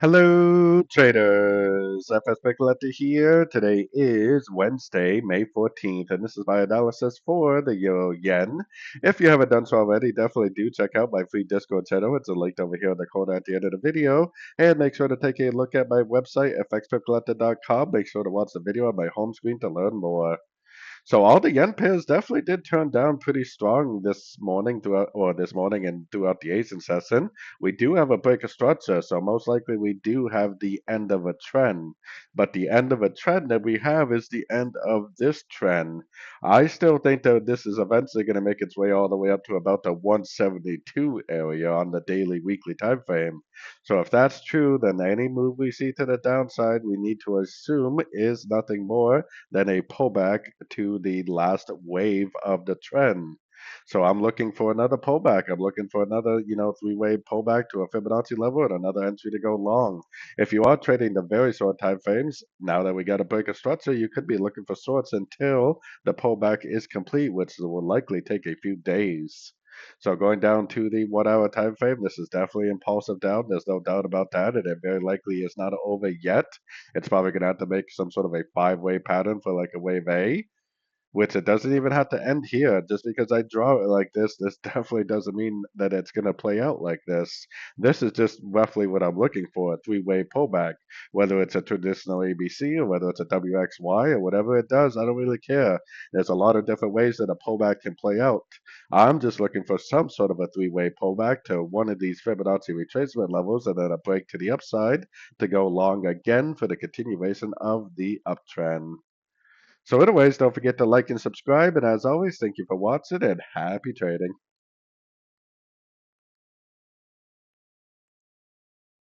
Hello, traders. FX Pip Collector here. Today is Wednesday, May 14th, and this is my analysis for the Euro Yen. If you haven't done so already, definitely do check out my free Discord channel. It's linked over here in the corner at the end of the video. And make sure to take a look at my website, fxpipcollector.com. Make sure to watch the video on my home screen to learn more. So all the yen pairs definitely did turn down pretty strong this morning this morning and throughout the Asian session. We do have a break of structure, so most likely we do have the end of a trend. But the end of a trend that we have is the end of this trend. I still think that this is eventually going to make its way all the way up to about the 172 area on the daily weekly time frame. So if that's true, then any move we see to the downside, we need to assume is nothing more than a pullback to the last wave of the trend. So I'm looking for another pullback. I'm looking for another, three-way pullback to a Fibonacci level and another entry to go long. If you are trading the very short time frames, now that we got a break of structure, you could be looking for shorts until the pullback is complete, which will likely take a few days. So going down to the 1 hour time frame, this is definitely impulsive down. There's no doubt about that, and it very likely is not over yet. It's probably going to have to make some sort of a five-way pattern for like a wave A, which it doesn't even have to end here. Just because I draw it like this definitely doesn't mean that it's going to play out like this. This is just roughly what I'm looking for, a three-way pullback. Whether it's a traditional ABC or whether it's a WXY or whatever it does, I don't really care. There's a lot of different ways that a pullback can play out. I'm just looking for some sort of a three-way pullback to one of these Fibonacci retracement levels and then a break to the upside to go long again for the continuation of the uptrend. So anyways, don't forget to like and subscribe. And as always, thank you for watching and happy trading.